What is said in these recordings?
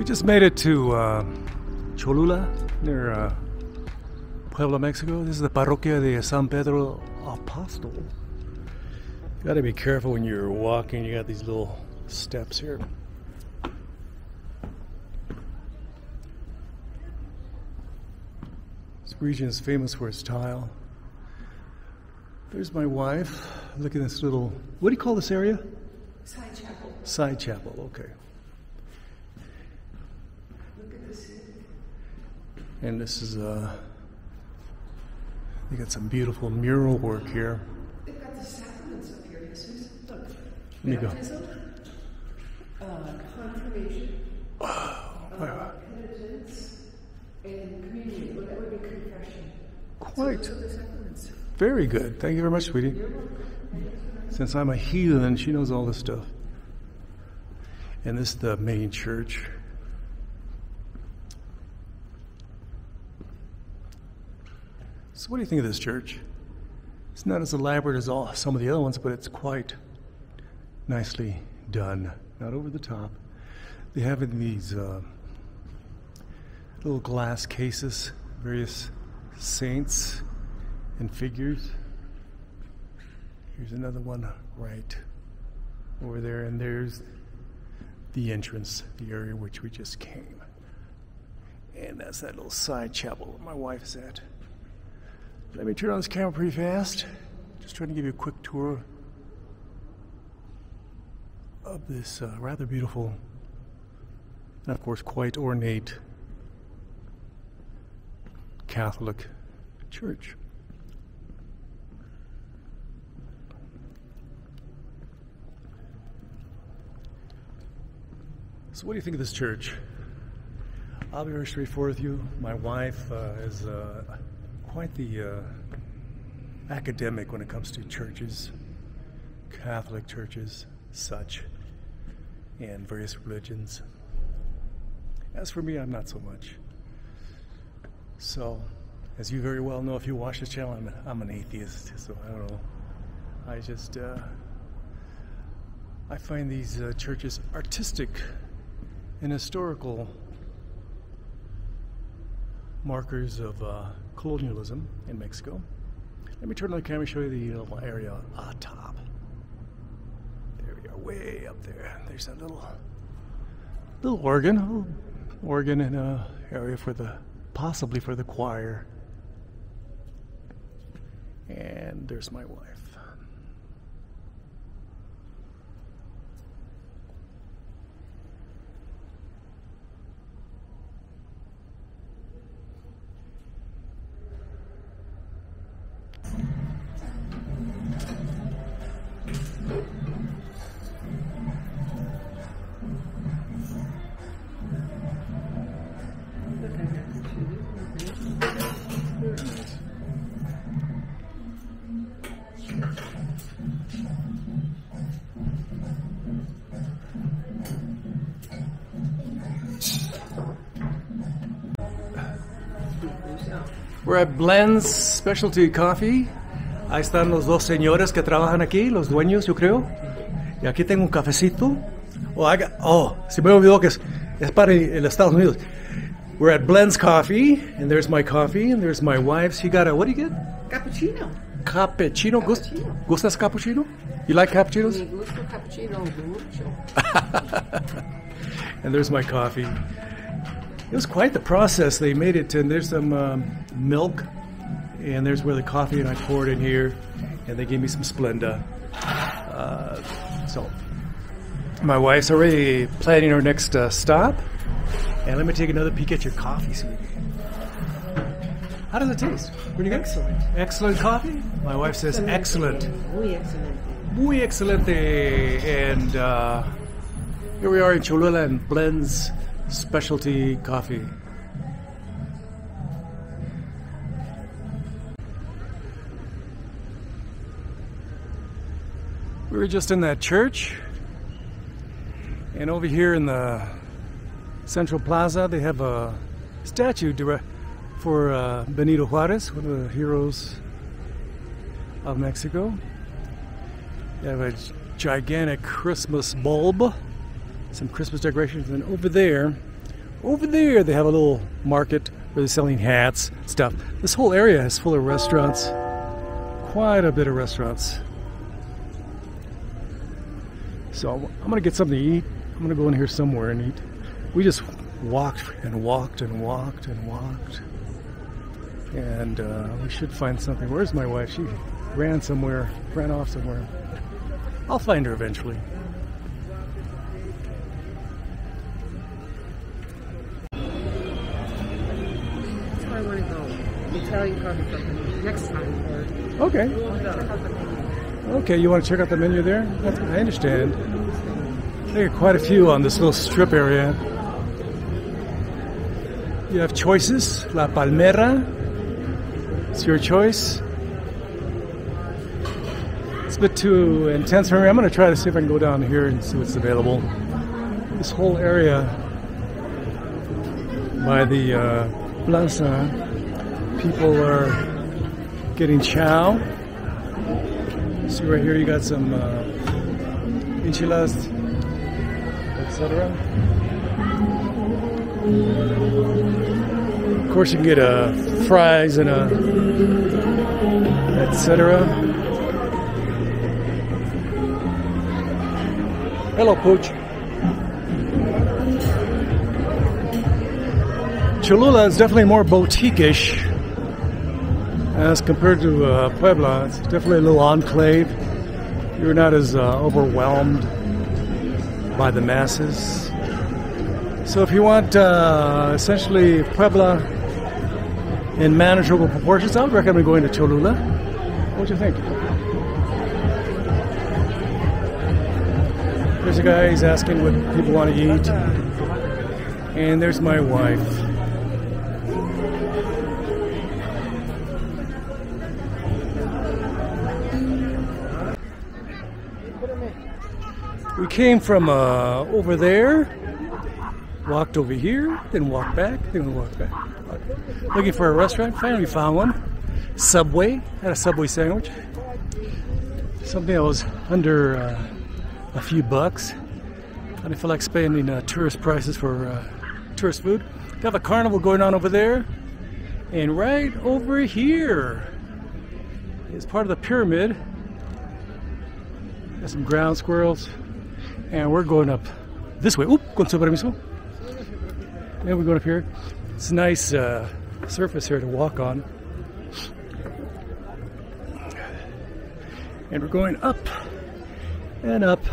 just made it to Cholula, near Puebla, Mexico. This is the Parroquia de San Pedro Apostol. You gotta be careful when you're walking. You got these little steps here. This region is famous for its tile. There's my wife. Look at this little, what do you call this area? Side chapel. Side chapel, okay. Look at this. And this is, they got some beautiful mural work here. They've got the sacraments up here, Jesus. Look. Let me go. Baptism, confirmation, penitence, and communion. Well, that would be confession. Quite. So those are the sacraments. Very good. Thank you very much, sweetie. Since I'm a heathen, she knows all this stuff. And this is the main church. So what do you think of this church? It's not as elaborate as some of the other ones, but it's quite nicely done. Not over the top. They have in these little glass cases, various saints and figures. Here's another one right over there, and there's the entrance, the area which we just came. And that's that little side chapel where my wife's at. Let me turn on this camera pretty fast. Just trying to give you a quick tour of this rather beautiful and of course quite ornate Catholic church. So what do you think of this church? I'll be very straightforward with you. My wife is quite the academic when it comes to churches, Catholic churches, such, and various religions. As for me, I'm not so much. So, as you very well know, if you watch this channel, I'm an atheist, so I don't know. I just, I find these churches artistic and historical markers of colonialism in Mexico. Let me turn on the camera and show you the little area on top. There we are, way up there. There's that little organ in a area for possibly for the choir. And there's my wife. We're at Blend's Specialty Coffee. Ahí están los dos señores que trabajan aquí, los dueños, yo creo. Y aquí tengo un cafecito. Se me olvidó que es para el Estados Unidos. We're at Blend's Coffee, and there's my coffee, and there's my wife's. You got what do you get? Cappuccino. Cappuccino. ¿Gustas cappuccino? You like cappuccinos? Me gusta cappuccino mucho. And there's my coffee. It was quite the process. They made it, and there's some milk, and there's where the coffee, and I poured in here, and they gave me some Splenda. So my wife's already planning our next stop, and let me take another peek at your coffee, sweetie. How does it taste? Pretty good? Excellent. Excellent coffee? My wife says excellent. Muy excelente. Muy excelente. And here we are in Cholula and Blend's Specialty Coffee. We were just in that church, and over here in the Central Plaza they have a statue for Benito Juarez, one of the heroes of Mexico. They have a gigantic Christmas bulb, some Christmas decorations, and over there over there they have a little market where they're selling hats, stuff. This whole area is full of restaurants. Quite a bit of restaurants. So I'm gonna get something to eat. I'm gonna go in here somewhere and eat. We just walked and walked and walked and walked. And we should find something. Where's my wife? She ran off somewhere. I'll find her eventually. That's where I want to go. Italian coffee company. Next time. Okay. Okay, you want to check out the menu there? I understand. There are quite a few on this little strip area. You have choices. La Palmera. It's your choice. It's a bit too intense for me. I'm going to try to see if I can go down here and see what's available. This whole area by the plaza, people are getting chow. See right here, you got some enchiladas, etc. Of course, you can get fries and etc. Hello, Pooch. Cholula is definitely more boutique-ish as compared to Puebla. It's definitely a little enclave. You're not as overwhelmed by the masses. So if you want essentially Puebla in manageable proportions, I would recommend going to Cholula. What do you think? There's a guy, he's asking what people want to eat. And there's my wife. We came from over there, walked over here, then walked back, then we walked back. Looking for a restaurant, finally found one. Subway, had a Subway sandwich. Something that was under a few bucks. I didn't feel like spending tourist prices for tourist food. Got a carnival going on over there. And right over here is part of the pyramid. Got some ground squirrels. And we're going up this way. Oop, con su permiso. And we're going up here. It's a nice surface here to walk on. And we're going up and up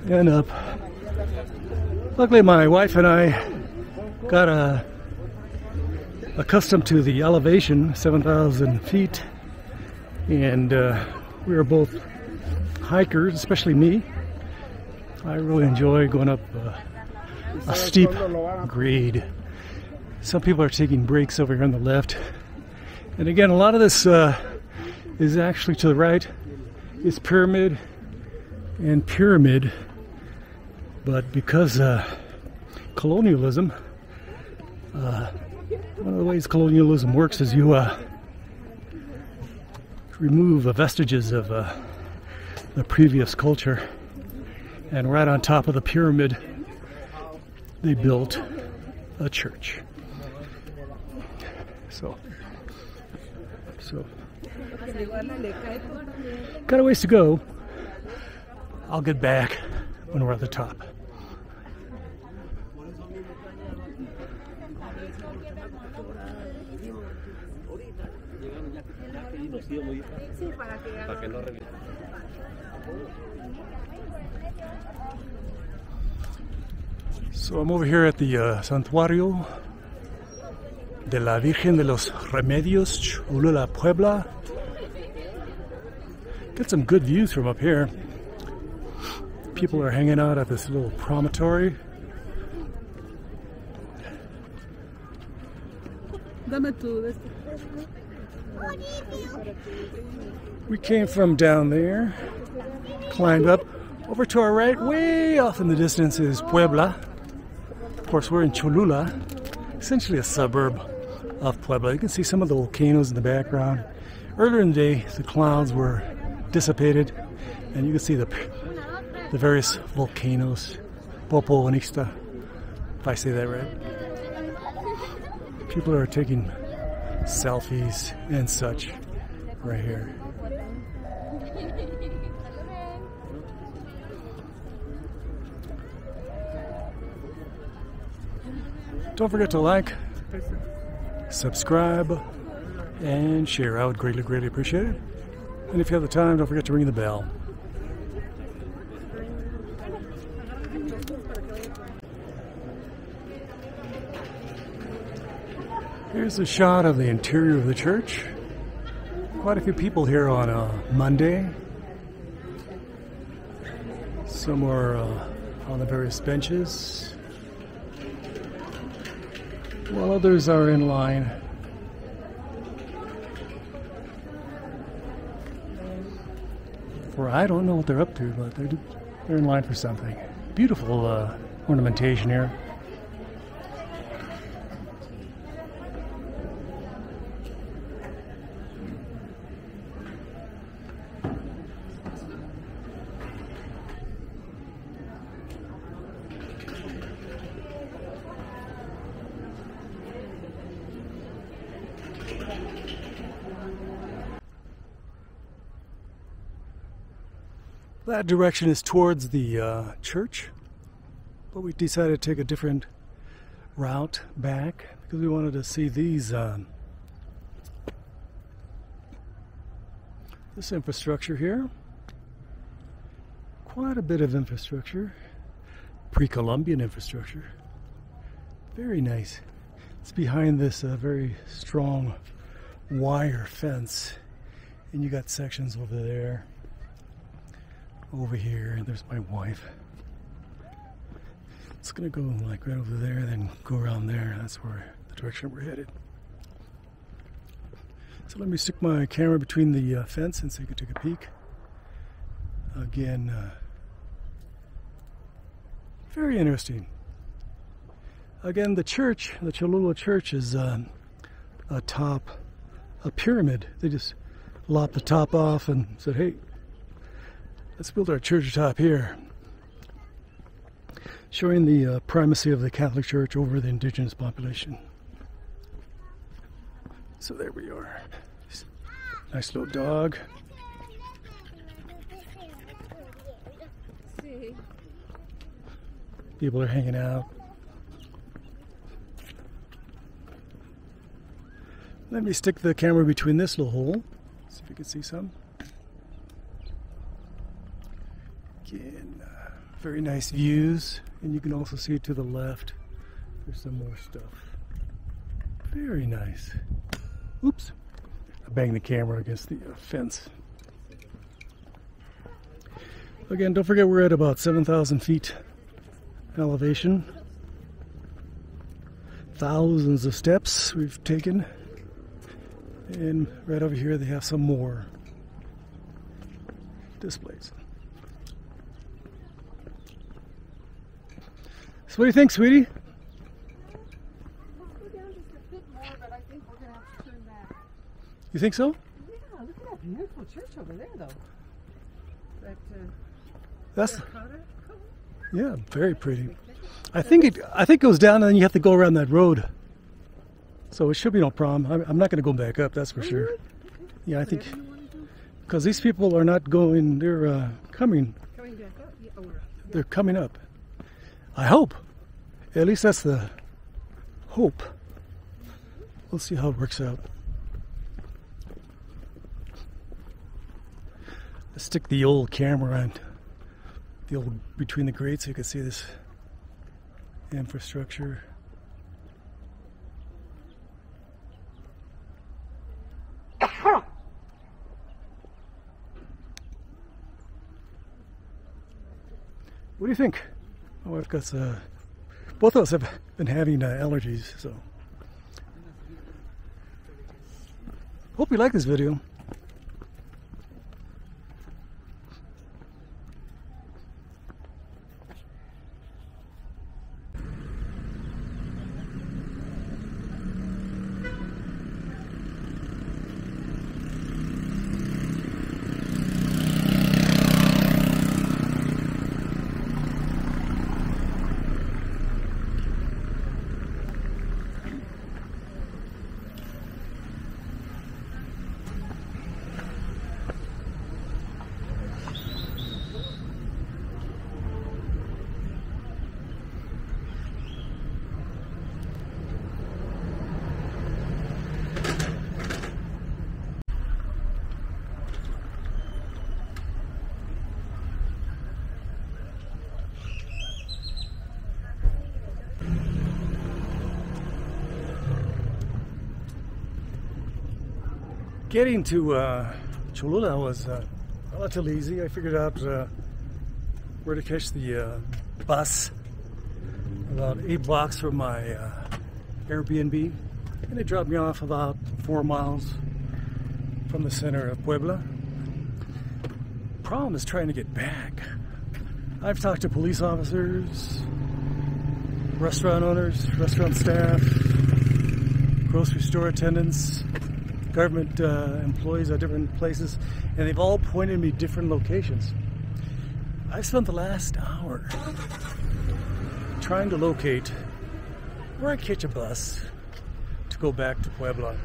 and up. Luckily, my wife and I got accustomed to the elevation, 7,000 feet. And we are both hikers, especially me. I really enjoy going up a steep grade. Some people are taking breaks over here on the left. And again, a lot of this is actually to the right. It's pyramid and pyramid. But because colonialism, one of the ways colonialism works is you remove vestiges of the previous culture. And right on top of the pyramid, they built a church. So got a ways to go. I'll get back when we're at the top. So I'm over here at the Santuario de la Virgen de los Remedios, Cholula, Puebla. Get some good views from up here. People are hanging out at this little promontory. We came from down there, climbed up. Over to our right, way off in the distance, is Puebla. Of course, we're in Cholula, essentially a suburb of Puebla. You can see some of the volcanoes in the background. Earlier in the day, the clouds were dissipated, and you can see the various volcanoes. Popo, Onixta, if I say that right. People are taking selfies and such right here. Don't forget to like, subscribe, and share. I would greatly, greatly appreciate it. And if you have the time, don't forget to ring the bell. Here's a shot of the interior of the church. Quite a few people here on a Monday. Some are on the various benches, while others are in line. For I don't know what they're up to, but they're in line for something. Beautiful ornamentation here. That direction is towards the church, but we decided to take a different route back because we wanted to see these this infrastructure here. Quite a bit of infrastructure, pre-Columbian infrastructure. Very nice. It's behind this very strong wire fence, and you got sections over there. Over here, and there's my wife. It's gonna go like right over there, then go around there. That's where the direction we're headed. So let me stick my camera between the fence and so you can take a peek. Again, very interesting. Again, the church, the Cholula church, is atop a pyramid. They just lopped the top off and said, hey, let's build our church atop here, showing the primacy of the Catholic Church over the indigenous population. So there we are. Nice little dog. People are hanging out. Let me stick the camera between this little hole, see if you can see some. Again, very nice views, and you can also see to the left there's some more stuff. Very nice. Oops, I banged the camera against the fence. Again, don't forget we're at about 7,000 feet elevation. Thousands of steps we've taken, and right over here they have some more displays. So what do you think, sweetie? Let's go down just a bit more, but I think we're going to have to turn back. You think so? Yeah, look at that beautiful church over there, though. That's terracotta color? yeah, very pretty. I think it goes down and then you have to go around that road. So it should be no problem. I'm not going to go back up, that's for sure. Yeah, I think because these people are not going. They're coming. Coming back up? Yeah, oh, They're coming up. I hope. At least that's the hope. We'll see how it works out. Let's stick the old camera on the old between the grates so you can see this infrastructure. What do you think? My wife got both of us have been having allergies, so hope you like this video. Getting to Cholula was relatively easy. I figured out where to catch the bus about 8 blocks from my Airbnb, and it dropped me off about 4 miles from the center of Puebla. Problem is trying to get back. I've talked to police officers, restaurant owners, restaurant staff, grocery store attendants, government employees at different places, and they've all pointed me different locations. I've spent the last hour trying to locate where I catch a bus to go back to Puebla.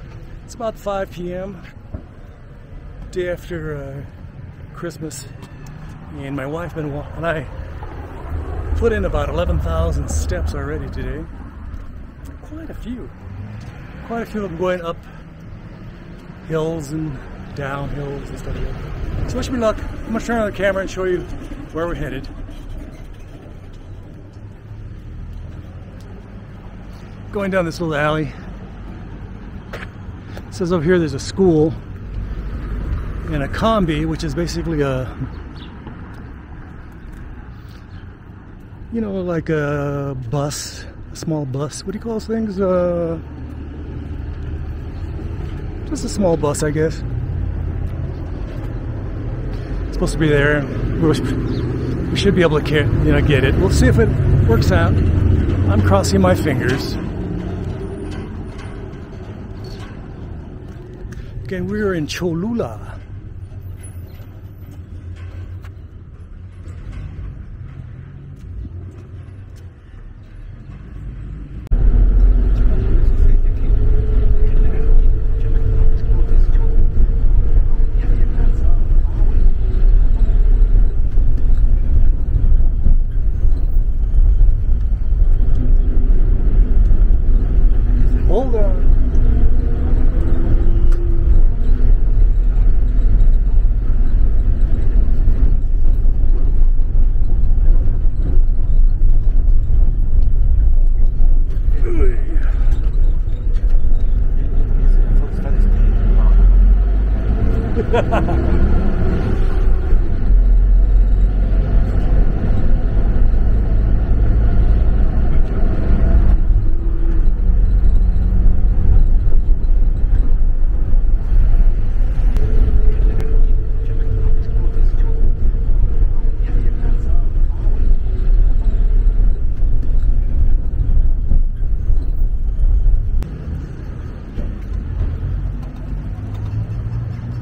It's about 5 p.m., day after Christmas, and my wife and I put in about 11,000 steps already today. Quite a few of them going up hills and down hills and stuff like that. So wish me luck. I'm going to turn on the camera and show you where we're headed. Going down this little alley. It says over here there's a school and a combi, which is basically a, you know, like a bus, a small bus. What do you call those things? Just a small bus, I guess. It's supposed to be there. We should be able to get it. We'll see if it works out. I'm crossing my fingers. Okay, we're in Cholula. Hold on.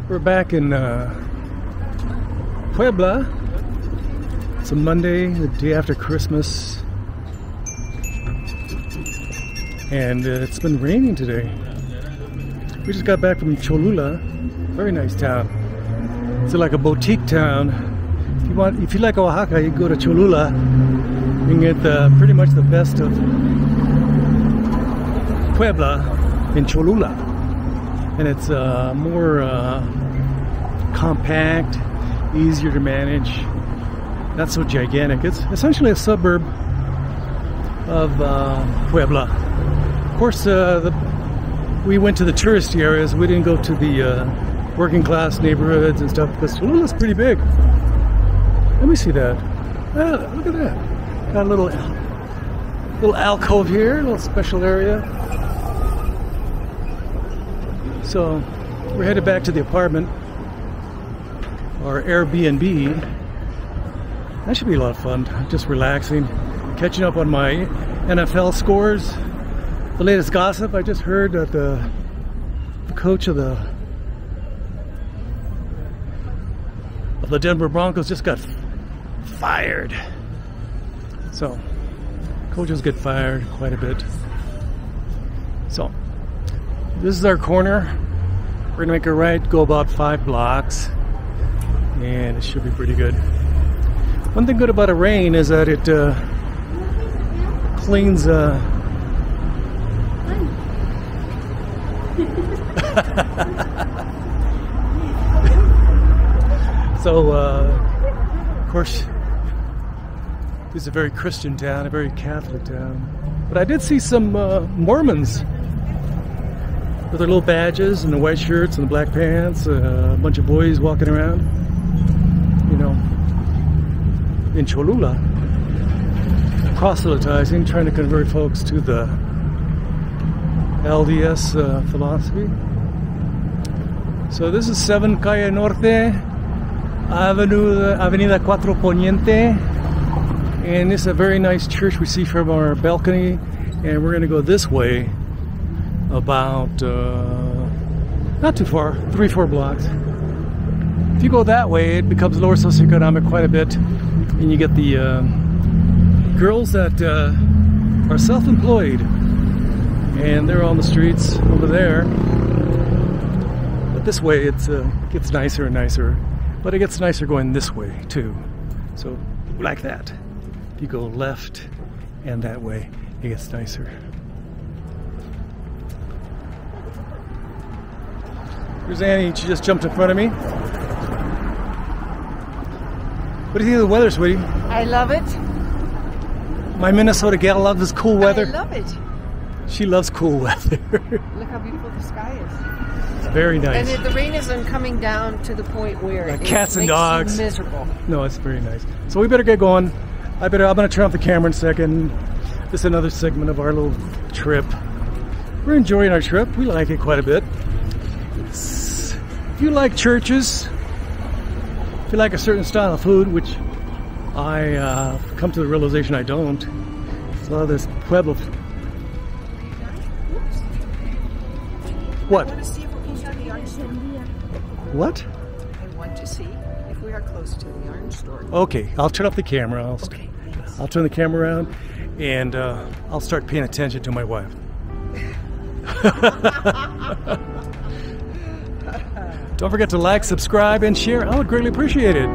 We're back in Puebla. It's a Monday, the day after Christmas, and it's been raining today. We just got back from Cholula. Very nice town. It's like a boutique town. If you like Oaxaca, you go to Cholula. You can get pretty much the best of Puebla in Cholula, and it's more compact, easier to manage, not so gigantic. It's essentially a suburb of Puebla. Of course, we went to the touristy areas. We didn't go to the working class neighborhoods and stuff because Cholula's pretty big. Let me see that. Look at that. Got a little alcove here, a little special area. So we're headed back to the apartment, or Airbnb. That should be a lot of fun. Just relaxing, catching up on my NFL scores. The latest gossip, I just heard that the coach of the Denver Broncos just got fired. So coaches get fired quite a bit. So this is our corner. We're gonna make a right, go about 5 blocks, and it should be pretty good. One thing good about a rain is that it cleans so of course this is a very Christian town, a very Catholic town, but I did see some Mormons with their little badges and the white shirts and the black pants, a bunch of boys walking around, you know, in Cholula, proselytizing, trying to convert folks to the LDS philosophy. So this is 7 Calle Norte, Avenida 4 Poniente, and this is a very nice church we see from our balcony, and we're going to go this way about, not too far, 3-4 blocks. If you go that way, it becomes lower socioeconomic quite a bit, and you get the girls that are self-employed, and they're on the streets over there. But this way it gets nicer and nicer, but it gets nicer going this way too. So like that, if you go left and that way, it gets nicer. Here's Annie, she just jumped in front of me. What do you think of the weather, sweetie? I love it. My Minnesota gal loves this cool weather. I love it. She loves cool weather. Look how beautiful the sky is. It's very nice. And the rain isn't coming down to the point where like it cats and makes dogs. you miserable. No, it's very nice. So we better get going. I'm going to turn off the camera in a second. This is another segment of our little trip. We're enjoying our trip. We like it quite a bit. If you like churches, if you like a certain style of food, which I come to the realization I don't. It's a lot of this Puebla. What? I want to see if we're close to the orange store. What? I want to see if we are close to the orange store. Okay, I'll turn off the camera. Okay, thanks. I'll turn the camera around, and I'll start paying attention to my wife. Don't forget to like, subscribe, and share. I would greatly appreciate it.